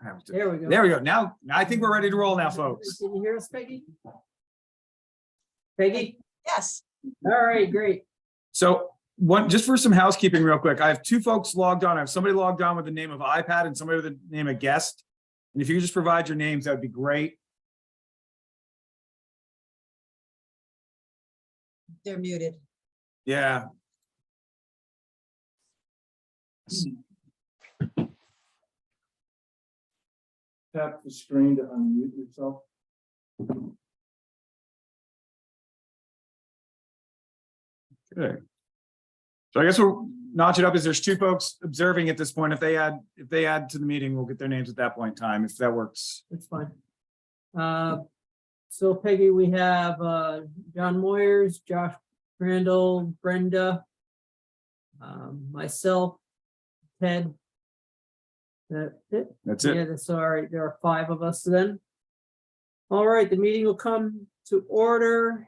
There we go. There we go. Now I think we're ready to roll now, folks. Can you hear us, Peggy? Peggy? Yes. All right, great. So just for some housekeeping real quick, I have two folks logged on. I have somebody logged on with the name of iPad and somebody with the name of guest. And if you could just provide your names, that would be great. They're muted. Yeah. Tap the screen to unmute yourself. Okay. So I guess we'll notch it up as there's two folks observing at this point. If they add to the meeting, we'll get their names at that point in time, if that works. That's fine. So Peggy, we have John Moyers, Josh Crandall, Brenda, myself, Ted. That's it. That's it. Yeah, that's all right. There are 5 of us then. All right, the meeting will come to order.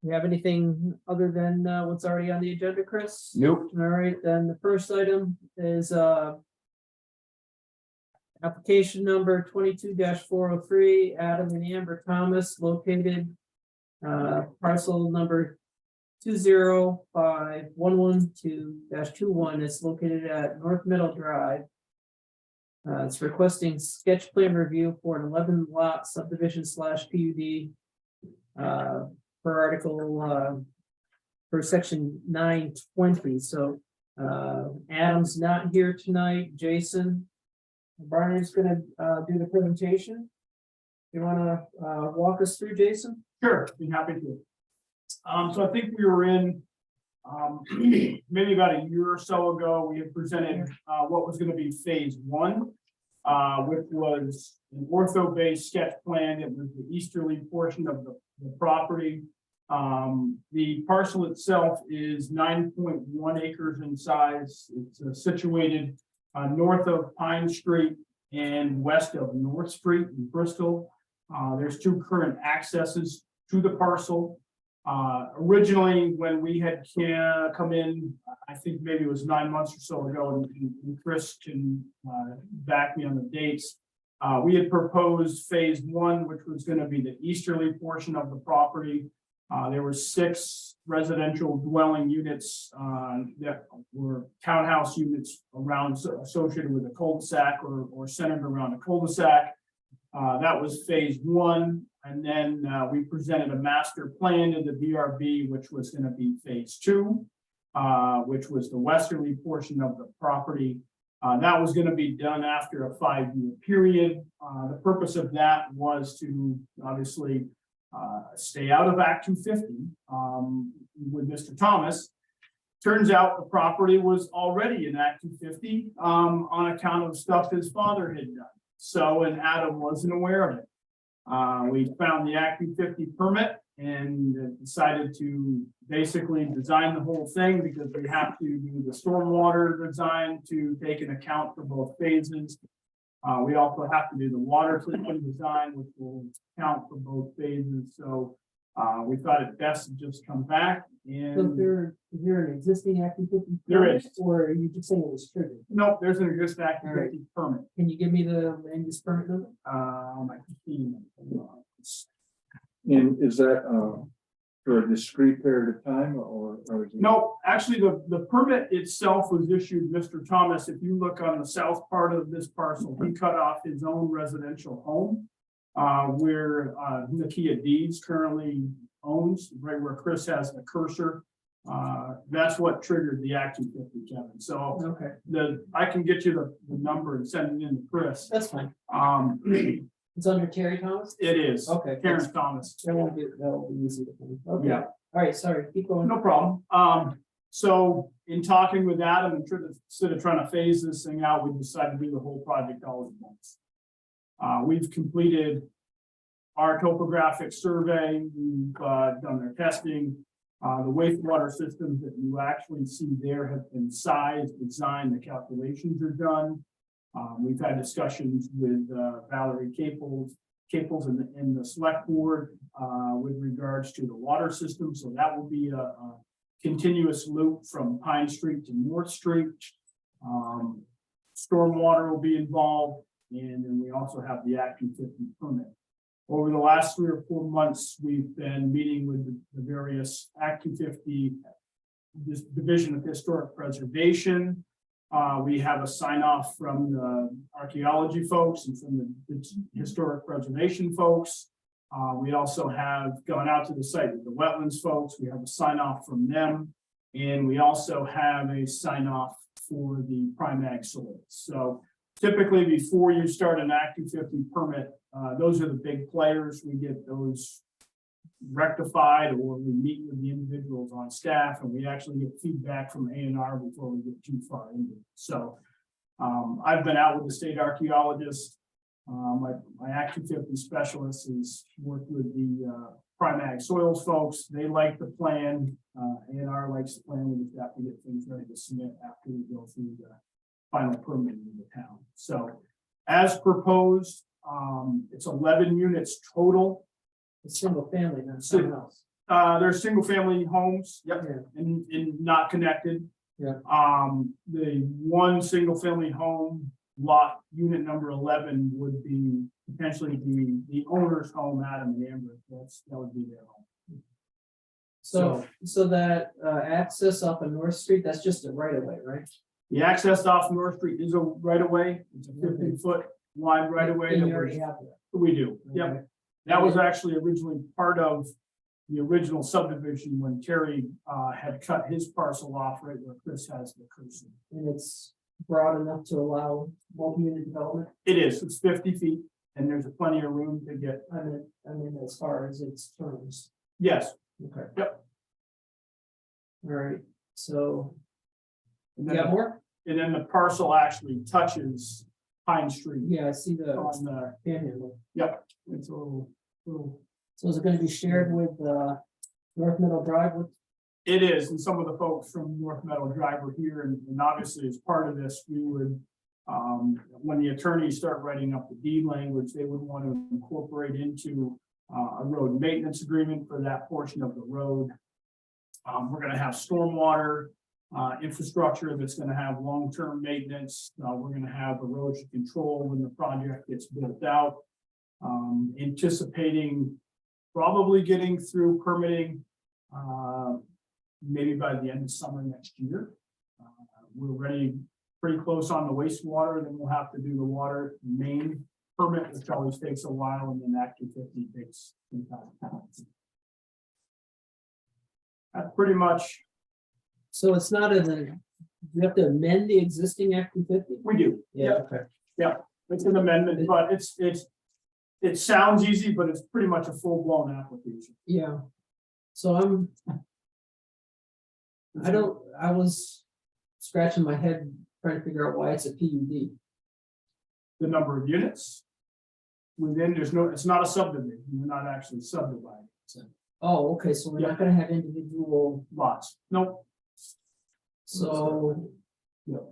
You have anything other than what's already on the agenda, Chris? Nope. All right, then the first item is application number 22-403, Adam and Amber Thomas, located parcel number 205-112-21. It's located at North Middle Drive. It's requesting sketch plan review for an 11 lot subdivision / PUD per article for section 920. So Adam's not here tonight. Jason Barney's gonna do the presentation. You want to walk us through, Jason? Sure, be happy to. So I think we were in maybe about a year or so ago, we had presented what was going to be phase 1, which was an ortho-based sketch plan. It was the easterly portion of the property. The parcel itself is 9.1 acres in size. It's situated north of Pine Street and west of North Street in Bristol. There's 2 current accesses to the parcel. Originally, when we had come in, I think maybe it was 9 months or so ago, and Chris can back me on the dates. We had proposed phase 1, which was going to be the easterly portion of the property. There were 6 residential dwelling units that were townhouse units around associated with a cul-de-sac or centered around a cul-de-sac. That was phase 1. And then we presented a master plan to the BRB, which was going to be phase 2, which was the westerly portion of the property. That was going to be done after a 5-year period. The purpose of that was to obviously stay out of Act 250 with Mr. Thomas. Turns out the property was already in Act 250 on account of stuff his father had done. So, and Adam wasn't aware of it. We found the Act 250 permit and decided to basically design the whole thing because we have to do the stormwater design to take an account for both phases. We also have to do the water system design, which will count for both phases. So we thought it best to just come back and. So is there an existing Act 250? There is. Or are you just saying it was triggered? Nope, there's an existing Act 250 permit. Can you give me the land use permit number? And is that for a discrete period of time or is it? No, actually the permit itself was issued, Mr. Thomas, if you look on the south part of this parcel, he cut off his own residential home. Where Nakia Deeds currently owns, right where Chris has the cursor. That's what triggered the Act 250, Kevin. So Okay, I can get you the number and send it in to Chris. that's fine. It It's under Terry Thomas? is. Okay. Karen Thomas. That'll be easy to find. Okay. Yeah. All right, sorry, keep going. No problem. So in talking with Adam and instead of trying to phase this thing out, we decided to do the whole project all at once. We've completed our topographic survey. We've done their testing. The wastewater systems that you actually see there have been sized, designed, the calculations are done. We've had discussions with Valerie Caples in the select board with regards to the water system. So that will be a continuous loop from Pine Street to North Street. Stormwater will be involved, and then we also have the Act 250 permit. Over the last 3 or 4 months, we've been meeting with the various Act 250, this Division of Historic Preservation. We have a sign off from the archaeology folks and from the historic preservation folks. We also have gone out to the site with the wetlands folks. We have a sign off from them. And we also have a sign off for the prime ag soils. So typically before you start an Act 250 permit, those are the big players. We get those rectified, or we meet with the individuals on staff and we actually get feedback from A&R before we get too far into it. So I've been out with the state archaeologist. My Act 250 specialist has worked with the prime ag soils folks. They like the plan. A&R likes the plan. We just have to get things ready to submit after we go through the final permitting in the town. So as proposed, it's 11 units total. It's single family, not something else. They're single family homes. Yep. Yeah. And not connected. Yeah. The one single family home lot, unit number 11, would be potentially the owner's home, Adam and Amber. That would be their home. So that access off of North Street, that's just a right of way, right? The access off North Street is a right of way. It's a 50-foot wide right of way. And you already have that. We do. Yep. Okay. That was actually originally part of the original subdivision when Terry had cut his parcel off right where Chris has the cursor. And it's broad enough to allow multi-unit development. It is. It's 50 feet, and there's plenty of room to get. I mean, as far as its terms. Yes. Okay. Yep. All right. So And you then, got more? and then the parcel actually touches Pine Street Yeah, I see the on the. panhandle. Yep. It's a little. So is it going to be shared with North Middle Drive? It is, and some of the folks from North Meadow Drive are here, and obviously as part of this, we would, when the attorneys start writing up the deed language, they would want to incorporate into a road maintenance agreement for that portion of the road. We're gonna have stormwater infrastructure that's gonna have long-term maintenance. We're gonna have erosion control when the project gets built out. Anticipating probably getting through permitting maybe by the end of summer next year. We're ready, pretty close on the wastewater, then we'll have to do the water main permit, which always takes a while, and then Act 250 takes some time. That's pretty much, So it's not in the, you have to amend the existing Act 250? we do. Yeah, Yep, okay. it's an amendment, but it sounds easy, but it's pretty much a full-blown application. Yeah. So I was scratching my head trying to figure out why it's a PUD. The number of units within, it's not a subdivision, we're not actually subdividing. It's Oh, okay, so we're not gonna have individual, lots. Nope. so, Yep.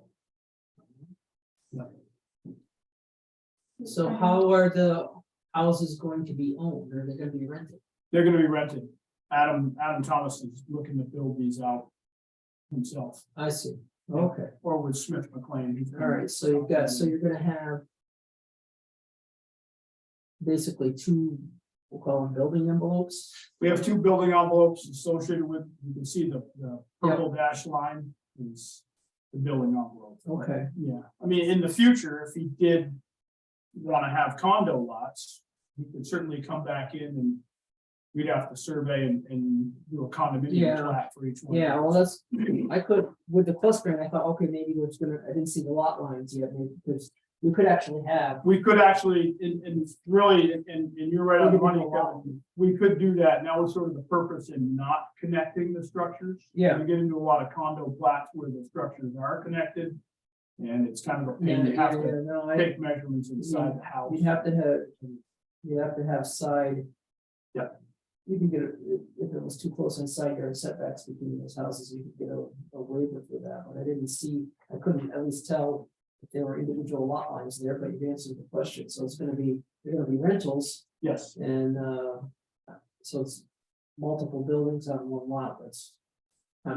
so how are the houses going to be owned? Are they gonna be rented? They're gonna be rented. Adam Thomas is looking to build these out himself, I see, okay, or with Smith McLean. all right, so you've got, so you're gonna have basically two, we'll call them building envelopes. We have 2 building envelopes associated with, you can see the purple dash line is the building envelope. Okay, Yeah, I mean, in the future, if he did want to have condo lots, he could certainly come back in and we'd have to survey and do a condominium Yeah. plat for each one. yeah, well, that's, I could, with the clustering, I thought, okay, maybe we're just gonna, I didn't see the lot lines yet, maybe, because we could actually have. We could actually, and really, and you're right on the money, Kevin, we could do that. Now was sort of the purpose in not connecting the structures. Yeah. We get into a lot of condo plats where the structures are connected. And it's kind of a pain, you Yeah, have yeah, to no, take measurements inside the house. you have to have side. Yeah. You can get, if it was too close in side yard setbacks between those houses, you could get a waiver for that, but I didn't see, I couldn't at least tell if there were individual lot lines there, but you answered the question, so they're gonna be rentals, Yes, and, so it's multiple buildings on one lot, that's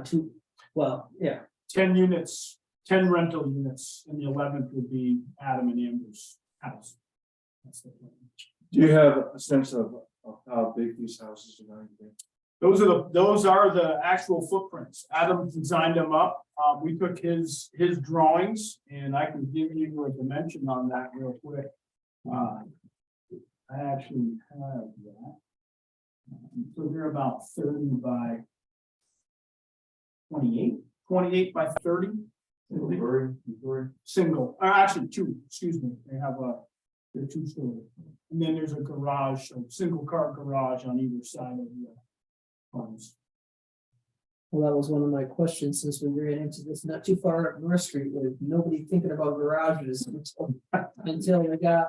Two, well, yeah, 10 units, 10 rental units, and the 11th would be Adam and Amber's house. That's the plan. Do you have a sense of how big these houses are going to be? Those are the actual footprints. Adam designed them up. We took his drawings, and I can give you a dimension on that real quick. I actually have that. So they're about 30 by 28 by 30. Single, or actually two, excuse me. They're 2-story. And then there's a garage, a single car garage on either side of the homes. well, that was one of my questions since we ran into this not too far up North Street with nobody thinking about garages until they got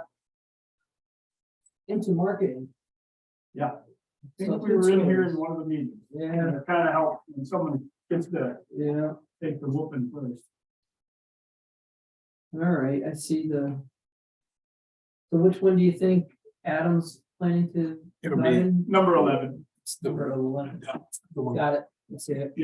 into marketing. I think we were in here in one of the meetings. Yeah, And it kind of helped when someone gets to yeah, take the whooping first. all right, I see so which one do you think Adam's planning to? It'll dive be- in? Number 11. Number 11. Got it, let's see it.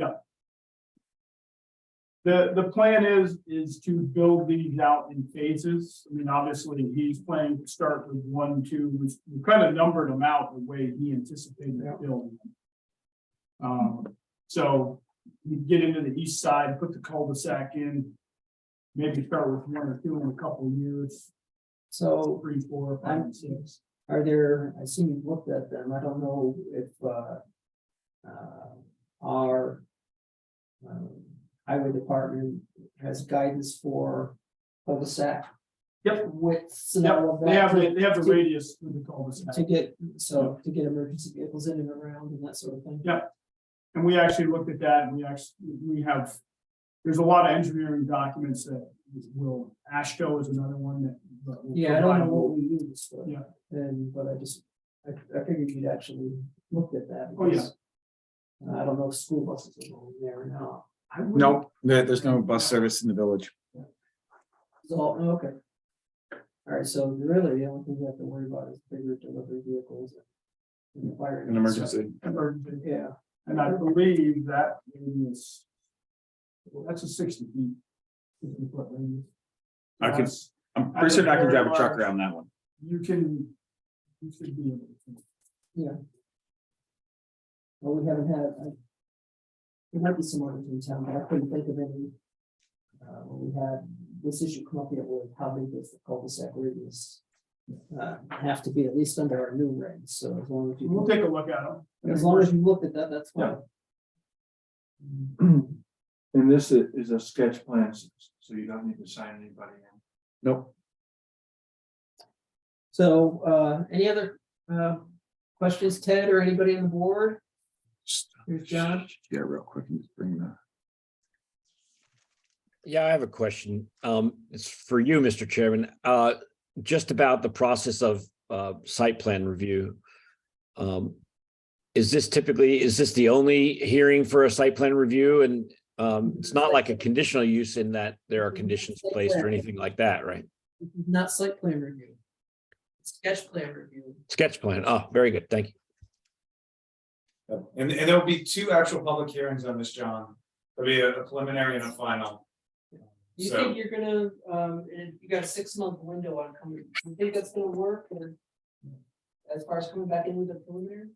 The plan is to build these out in phases. I mean, obviously, he's planning to start with 1, 2, we kind of numbered them out the way he anticipated building them. So you get into the east side, put the cul-de-sac in, maybe start with 1 or 2 in a couple of years, So 3, 4, 5, and 6. are there, I see you've looked at them, I don't know if our highway department has guidance for cul-de-sac Yep. widths and all of They have that the radius with the cul-de-sac. to get emergency vehicles in and around and that sort of thing. Yep. And we actually looked at that, and we have, there's a lot of engineering documents that will, ASHTO is another one that. will Yeah, I don't know provide- what we use for. Yeah. But I figured you'd actually looked at that. Oh, yeah. because, I don't know if school buses are going there or not. I wouldn't- Nope, there's no bus service in the village. Okay. All right, so really, the only thing you have to worry about is bigger delivery vehicles. And fire. An emergency. Emergency. Yeah, And I believe that is, well, that's a 60 feet. 50-foot radius. I can- That's- I'm pretty certain I can drive a truck around that one. You should be able to. well, we haven't had, there might be some others in town, but I couldn't think of any. When we had this issue come up yet with how big does the cul-de-sac radius have to be at least under our new regs, so as long as you. We'll take a look at them. As long as you looked at that, that's fine. And this is a sketch plan, so you don't need to sign anybody in. Nope. So, any other, questions, Ted, or anybody on the board? Here's John. Yeah, real quick, and just bring the. Yeah, I have a question. It's for you, Mr. Chairman. Just about the process of site plan review. Is this the only hearing for a site plan review? And it's not like a conditional use in that there are conditions placed or anything like that, right? Not site plan review. Sketch plan review. Sketch plan. Oh, very good. Thank you. And there'll be 2 actual public hearings on this, John. There'll be a preliminary and a final. Do you So- think you're gonna, and you got a 6-month window on coming, do you think that's gonna work, or? As far as coming back in with the preliminary?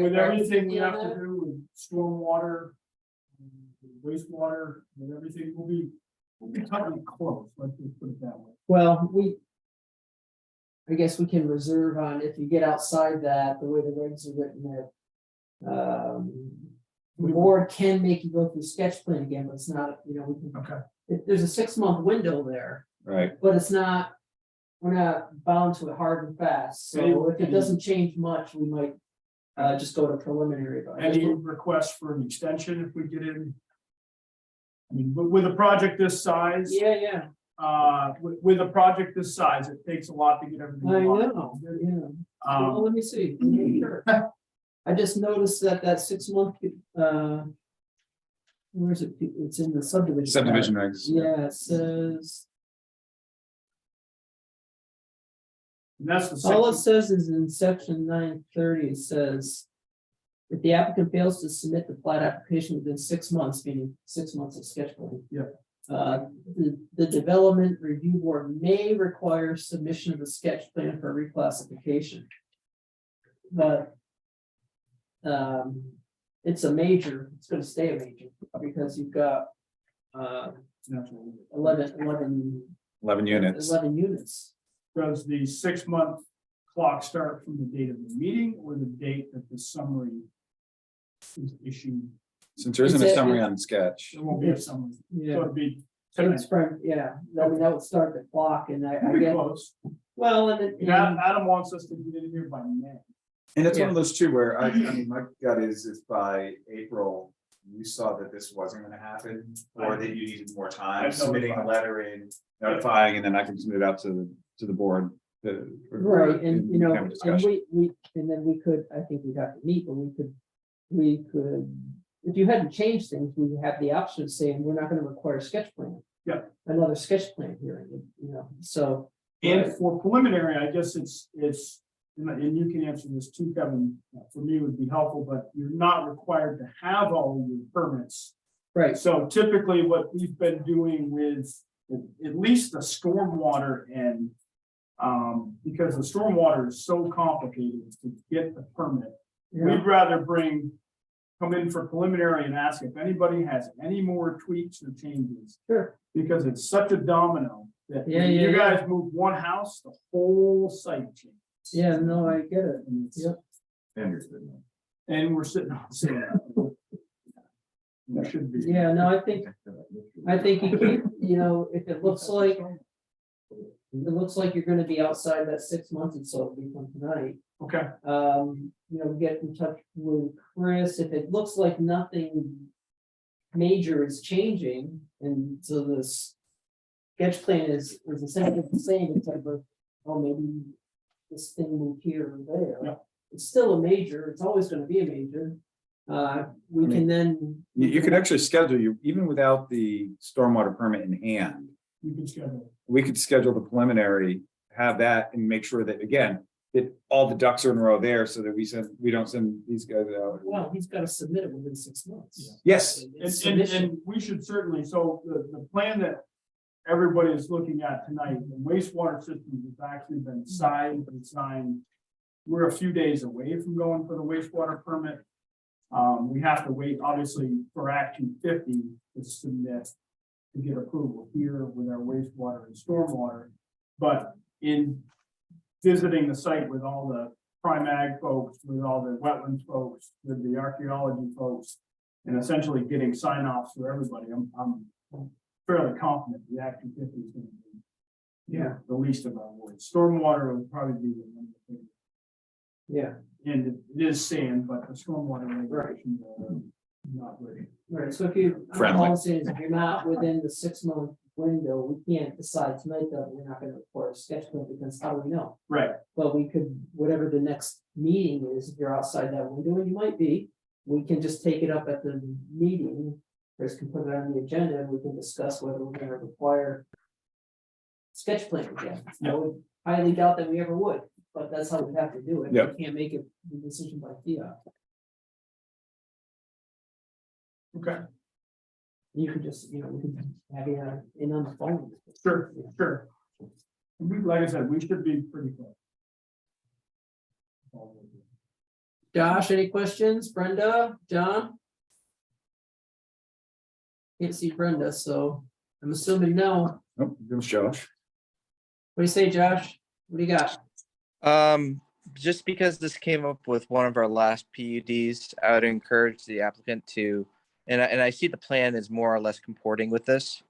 With everything we have to do with stormwater, wastewater, and everything, we'll be totally close, let's just put it that way. Well, I guess we can reserve on if you get outside that, the way the regs are written that. The board can make you go through sketch plan again, but it's not, we can, Okay. there's a 6-month window there, Right. but it's not. We're not bound to it hard and fast, so if it doesn't change much, we might just go to preliminary. But Any requests for an extension if we get in? I mean, with a project this size, Yeah, with a project this size, it takes a lot to get everything. I done. know, yeah. Well, Um, let me see. Let me make sure. I just noticed that 6-month, where is it? It's in the subdivision. Subdivision regs. Yeah, it says, and that's the. all it section. says is in section 930, it says. If the applicant fails to submit the plat application within 6 months, meaning 6 months of sketch plan. Yeah. The development review board may require submission of a sketch plan for reclassification. But it's a major, it's gonna stay a major, because you've got 11 11 units. 11 units. Does the 6-month clock start from the date of the meeting or the date that the summary is issued? Since there isn't a summary on sketch. There won't be a summary. So Yeah, it'd be it's from, yeah, I mean, that would start the clock, and I pretty get, close. well, and it. Adam wants us to get in here by May. And it's one of those two where I mean, my gut is by April, you saw that this wasn't gonna happen, or that you needed more time I've submitting a notified. letter in, notifying, and then I can submit it out to the board. Right, and you know, have a and discussion. and then we could, I think we'd have to meet, but we could, if you hadn't changed things, we would have the option of saying, we're not gonna require a sketch plan. Yeah. Another sketch plan hearing, you know, so. And for preliminary, I guess it's, and you can answer this too, Kevin, for me would be helpful, but you're not required to have all of your permits. Right, So typically what we've been doing with at least the stormwater and because the stormwater is so complicated to get the permit, yeah, we'd rather come in for preliminary and ask if anybody has any more tweaks or changes. sure, Because it's such a domino that Yeah, when yeah, you yeah. guys move one house, the whole site changes. yeah, no, I get it, And it's- Yep. And we're sitting on saying. There should be. yeah, no, I think you keep, you know, if it looks like you're gonna be outside that 6 months, and so it'll be from tonight. Okay, You know, get in touch with Chris, if it looks like nothing major is changing, and so this sketch plan is essentially the same, except for, oh, maybe this thing moved here or there. Yeah. It's still a major, it's always gonna be a major. We can then. You could actually schedule you, even without the stormwater permit in hand, you can schedule. we could schedule the preliminary, have that and make sure that, again, that all the ducks are in a row there so that we don't send these guys out. Well, he's gotta submit it within 6 months. Yes, And, Submission. and we should certainly, so the plan that everybody is looking at tonight, the wastewater system has actually been signed and signed. We're a few days away from going for the wastewater permit. We have to wait, obviously, for Act 250 to submit to get approval here with our wastewater and stormwater. But in visiting the site with all the prime ag folks, with all the wetlands folks, with the archaeology folks, and essentially getting sign offs for everybody, I'm fairly confident the Act 250 is going to be, Yeah. the least of our worries. Stormwater would probably be the number two. Yeah, And it is sand, but the stormwater regulations are not very. right, so if you, Friendly. all I'm saying is if you're not within the 6 month window, we can't decide tonight that we're not gonna require a sketch plan, because how do we know? Right, But we could, whatever the next meeting is, if you're outside that window, and you might be, we can just take it up at the meeting. Chris can put it on the agenda, and we can discuss whether we're gonna require sketch plan again. I would highly doubt that we ever would, but that's how we have to do it. Yep. We can't make it the decision by fiat. okay, You could just, you know, we can have you in on the phone. sure, sure. Like I said, we should be pretty close. Josh, any questions? Brenda, John? Can't see Brenda, so I'm assuming no. oh, it was Josh. What do you say, Josh? What do you got? Just because this came up with one of our last PUDs, I would encourage the applicant to, and I see the plan is more or less comporting with this,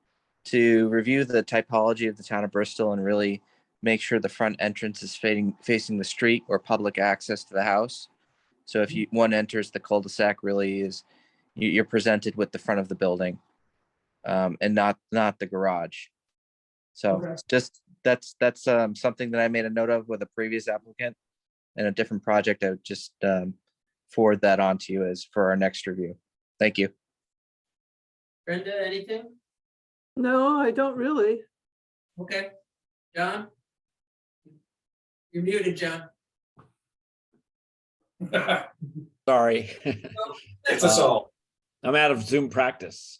to review the typology of the town of Bristol and really make sure the front entrance is facing the street or public access to the house. So if one enters the cul-de-sac, really is, you're presented with the front of the building, and not the garage. So Okay. just, that's something that I made a note of with a previous applicant and a different project. I would just forward that on to you as for our next review. Thank you. Brenda, anything? No, I don't really. Okay. John? You're muted, John. Sorry Sorry. It's us all. I'm out of Zoom practice.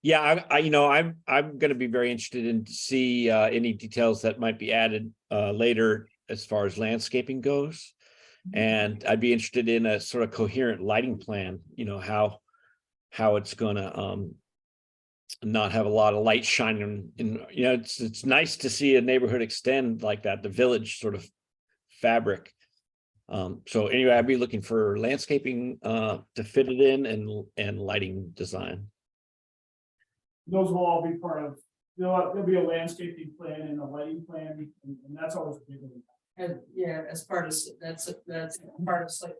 Yeah, I'm going to be very interested in to see any details that might be added later as far as landscaping goes. And I'd be interested in a sort of coherent lighting plan, how it's going to not have a lot of light shining in, it's nice to see a neighborhood extend like that, the village sort of fabric. So anyway, I'd be looking for landscaping to fit it in and lighting design. Those will all be part of, there'll be a landscaping plan and a lighting plan, and that's always a big one. And yeah, as part of, that's part of site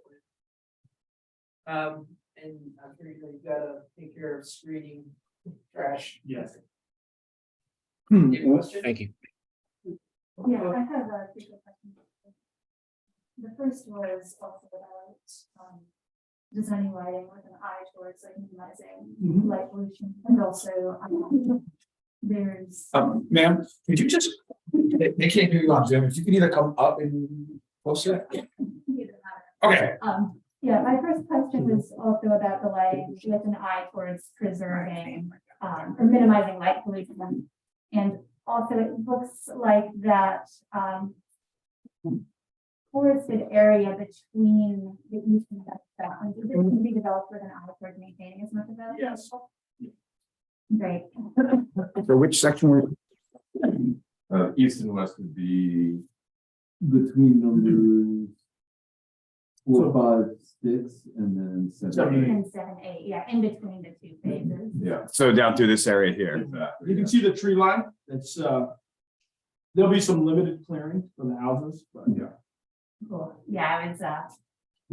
plan. And I'm pretty sure you gotta take care of screening, trash. Yes. Any question? Thank you. Yeah, I have a few questions. The first was also about designing lighting with an eye towards like minimizing light pollution, and also there's Ma'am, could you just, they can't hear you on Zoom. If you can either come up and closer. Okay. Yeah, my first question was also about the lighting with an eye towards preserving or minimizing light pollution. And also it looks like that forested area between the east and west bounds, is it going to be developed with an eye towards maintaining as much of that? Yes. Great. So which section were? East and west would be. Between numbers 4, 5, 6, and then 7. And 7, 8, yeah, in between the two phases. Yeah. So down through this area here. Exactly. You can see the tree line, it's, there'll be some limited clearing for the houses, but yeah. Cool. Yeah, I was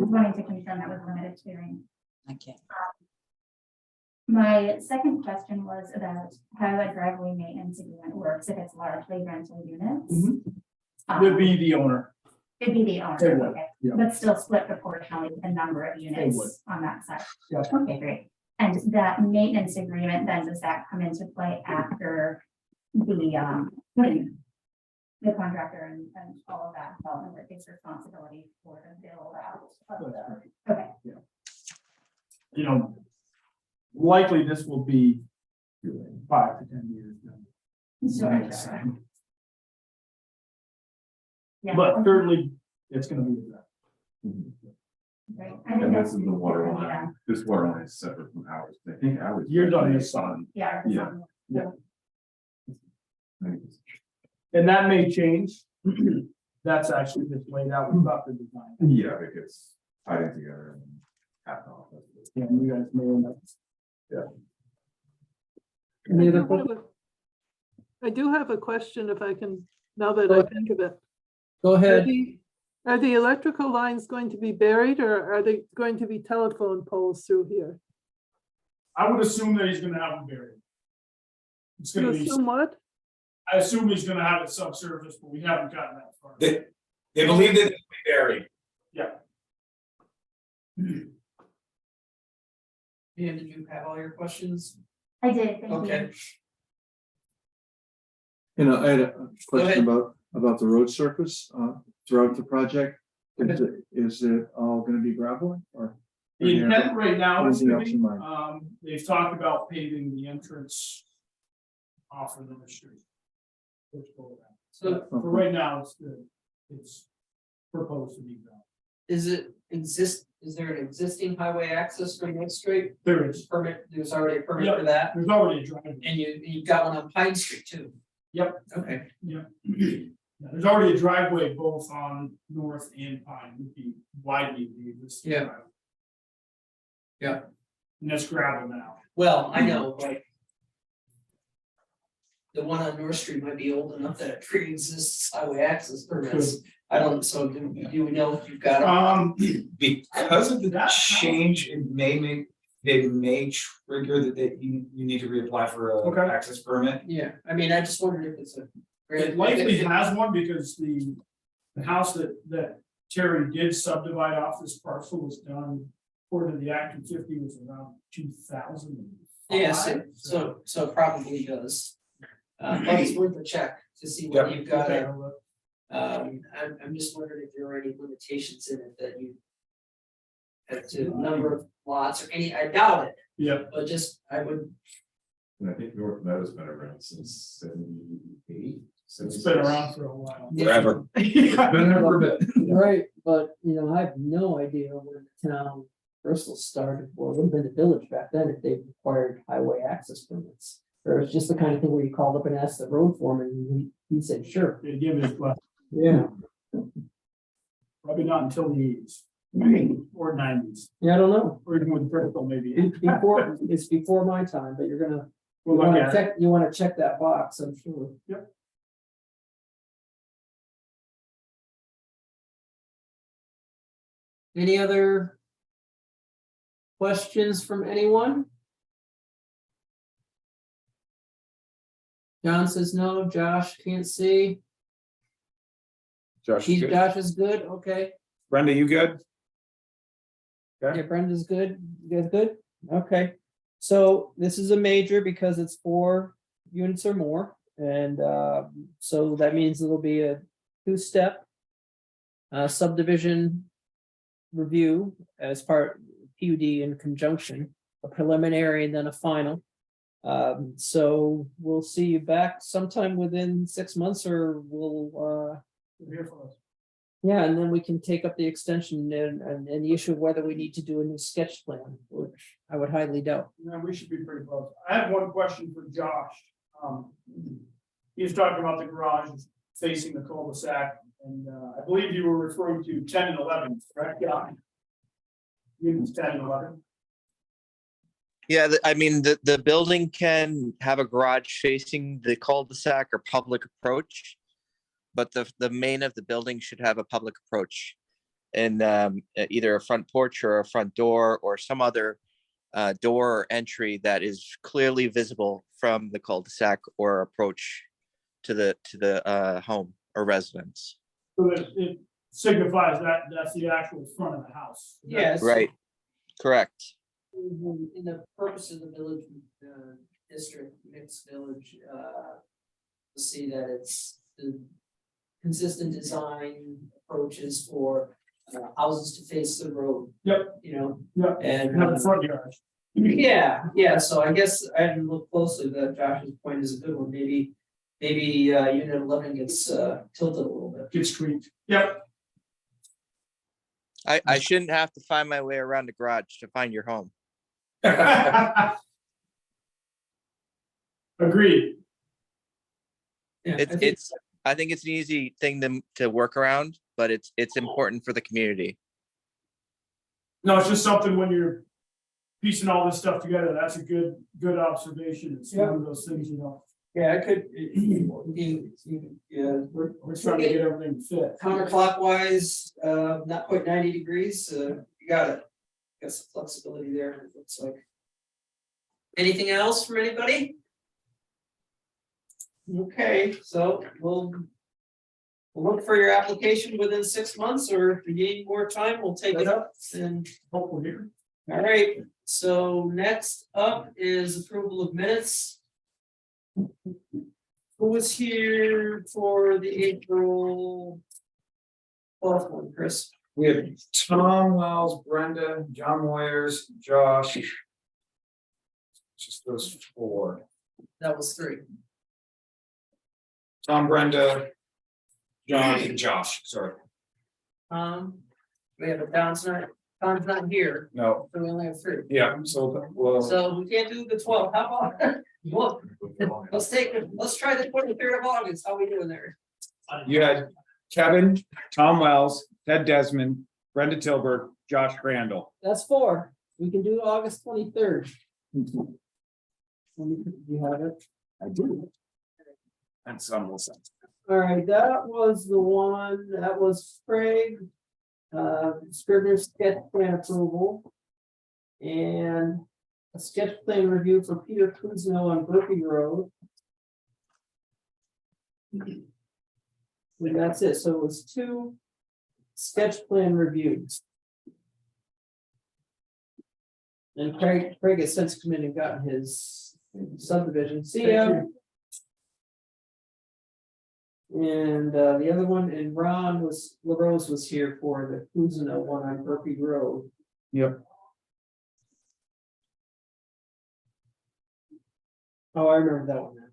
wanting to confirm that was limited clearing. Okay. My second question was about how a driveway maintenance agreement works if it's largely rental units. Would be the owner. It'd be the They owner, would, okay, yeah. but still split proportionally with the number of would. units on that side. Yeah. Okay, great. And that maintenance agreement, then does that come into play after the contractor and all of that development work takes responsibility for the build out of the, okay. You know, likely this will be 5 to 10 years. Sure. Yeah. But certainly, it's gonna be that. Great. I think And that's- this is the water yeah. line. This water line is separate from ours. I think ours. Yours on this side. Yeah. Yeah. And that may change. That's actually just laid out, we've got the design. Yeah, it gets tied in together and half off. Yeah, you guys may end up. Any other I do questions? have I do have a question if I can, now that Go I ahead. think of it. Go ahead. Are the electrical lines going to be buried or are they going to be telephone poles through here? I would assume that he's gonna have them buried. It's You gonna be, assume what? I assume he's gonna have it subsurface, but we haven't gotten that far. They believe that it'll be buried. Yeah. Ian, did you have all your questions? I did, thank you. Okay. You know, I had a ahead. question about the road surface, throughout the project. Is it all gonna be gravel or? The intent right now is Anything to else be, in mind? they've talked about paving the entrance off of the street. So for right now, it's proposed to be done. Is there an existing highway access for North Street? There is, There's already a permit Yep. for that, there's already a driveway. and you've got one on Pine Street too. Yep. Okay. Yeah. Yeah, there's already a driveway both on North and Pine, would be widening the existing. Yeah. driveway. Yeah. And that's gravel now. Well, I know, like. The one on North Street might be old enough that it pre-exists highway access permits. I don't, so do we know if you've got? Because of the That- change, it may trigger that you need to reapply for Okay. a access permit. Yeah, I mean, I just wondered if it's a. It likely has one because the house that Terry did subdivide off this parcel was done. According to the Act 250 was around 2000. Yeah, so it probably does. But it's worth a check to see what you've got. I'm just wondering if there are any limitations in it that you as to number of lots or any, I doubt it, Yep. but just, I would, And I think North Meadow's been around since 78. It's been around for a while. Forever. Yeah. Been there for a bit. right, but, you know, I have no idea when the town Bristol started, or it would have been the village back then, if they required highway access permits. Or it's just the kind of thing where you called up and asked the road foreman, and he said, sure, They give it, but yeah, probably not until the eighties or nineties, yeah, I don't know. or even with Bristol maybe. Before, it's before my time, but you're gonna, you We'll look wanna at it. check, you wanna check that box, I'm sure. Yep. Any other questions from anyone? John says no, Josh can't see. Josh, you good? Josh is good, okay. Brenda, you good? Yeah, Brenda's good. You guys good? Okay. So this is a major because it's 4 units or more. And so that means it'll be a 2-step subdivision review as part PUD in conjunction, a preliminary and then a final. So we'll see you back sometime within 6 months, or we'll Here for us. yeah, and then we can take up the extension and the issue of whether we need to do a new sketch plan, which I would highly doubt. Yeah, we should be pretty close. I have one question for Josh. He was talking about the garage facing the cul-de-sac, and I believe you were referring to 10 and 11, correct, Josh? Units 10 and 11. Yeah, I mean, the building can have a garage facing the cul-de-sac or public approach. But the main of the building should have a public approach. And either a front porch or a front door or some other door or entry that is clearly visible from the cul-de-sac or approach to the home or residence. So that it signifies that that's the actual front of the house. Yes. Right, correct. In the purpose of the village district, mixed village, to see that it's the consistent design approaches for houses to face the road. Yep. You know, Yep. and Have a front yard. yeah, so I guess I didn't look closely, that Josh's point is a good one, maybe unit 11 gets tilted a little bit. Gets tweaked. Yep. I shouldn't have to find my way around the garage to find your home. Agreed. Yeah, I think it's an easy thing to work around, but it's important for the community. No, it's just something when you're piecing all this stuff together, that's a good observation. It's one of those things, you know, yeah, I could, we're trying to get everything fit. counterclockwise, not quite 90 degrees, you got it. Got some flexibility there, it looks like. Anything else from anybody? Okay, so we'll look for your application within 6 months, or if you need more time, we'll take it up and. Hopefully here. All right, so next up is approval of minutes. Who was here for the April 12th one, Chris? We have Tom Wells, Brenda, John Moyers, Josh. Just those 4. That was 3. Tom, Brenda, John, and Josh, sorry. We have a Don's not here, No, so we only have 3. yeah, so, well, So we can't do the 12th, how about, look, let's try the 23rd of August, how we doing there? you had Kevin, Tom Wells, Ted Desmond, Brenda Tilburg, Josh Crandall. That's 4, we can do August 23rd. You have it? I do. And some will send. All right, that was the one, that was Craig. Scrivener's sketch plan approval. And a sketch plan review for Peter Kuzno on Brookie Road. And that's it, so it was 2 sketch plan reviews. And Craig has since come in and gotten his subdivision, see ya. And the other one, and LaRose was here for the Kuzno one on Murphy Road. Yep. Oh, I remember that one now.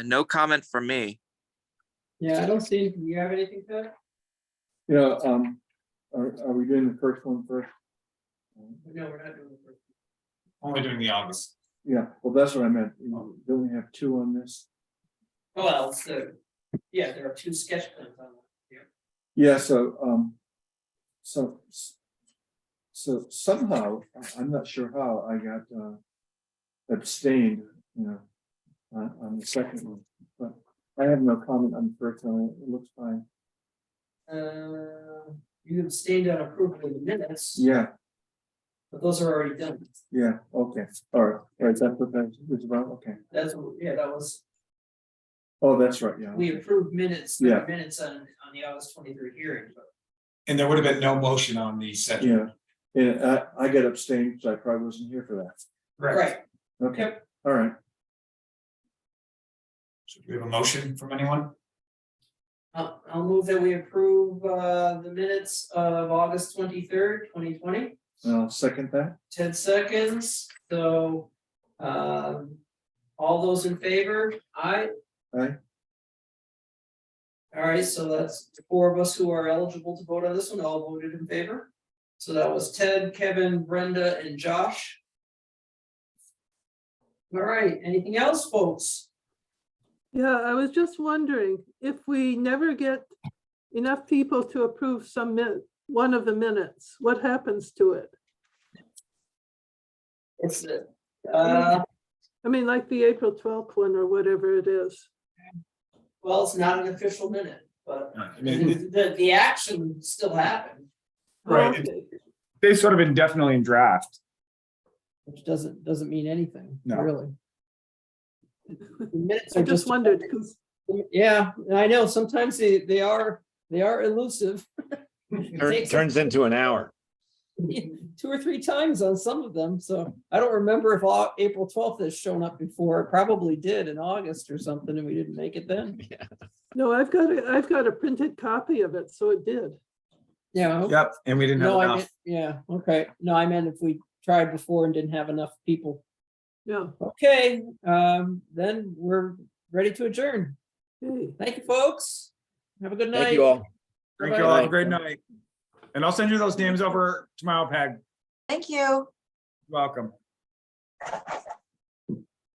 No comment from me. Yeah, I don't see, do you have anything, Ted? You know, are we doing the first one first? No, we're not doing the first. Only doing the August. Yeah, well, that's what I meant. Don't we have two on this? Well, so, yeah, there are two sketch plans on it. Yeah, so somehow, I'm not sure how I got abstained, you know, on the second one, but I have no comment on the first one. It looks fine. You abstained on approval of the minutes. Yeah, But those are already done. yeah, okay, all right, that's what that was about, okay. That's, yeah, that was, Oh, that's right, yeah. we approved minutes, Yeah. the minutes on the August 23rd hearing, but. And there would have been no motion on the second. Yeah, and I got abstained, so I probably wasn't here for that. Right. Okay, Yep. all right. Should we have a motion from anyone? I'll move that we approve the minutes of August 23rd, 2020. I'll second that. 10 seconds, so all those in favor, aye? Aye. All right, so that's the four of us who are eligible to vote on this one, all voted in favor. So that was Ted, Kevin, Brenda, and Josh. All right, anything else, folks? Yeah, I was just wondering if we never get enough people to approve one of the minutes, what happens to it? It's I mean, like the April 12th one or whatever it is. well, it's not an official minute, but I mean, the action still happened, Right. Okay. they sort of indefinitely in draft. which doesn't mean anything, No. really. The minutes I are just wondered, because Yeah, I know, sometimes they are elusive. Turns into an hour. 2 or 3 times on some of them, so I don't remember if April 12th has shown up before. It probably did in August or something, and we didn't make it then. no, I've got a printed copy of it, so it did. Yeah. Yep, and we didn't have No, I enough. meant, yeah, okay. No, I meant if we tried before and didn't have enough people. Yeah. Okay, then we're ready to adjourn. Hey. Thank you, folks. Have a good night. Thank you all. Thank you all. Have a great night. And I'll send you those names over tomorrow, Peg. Thank you. Welcome.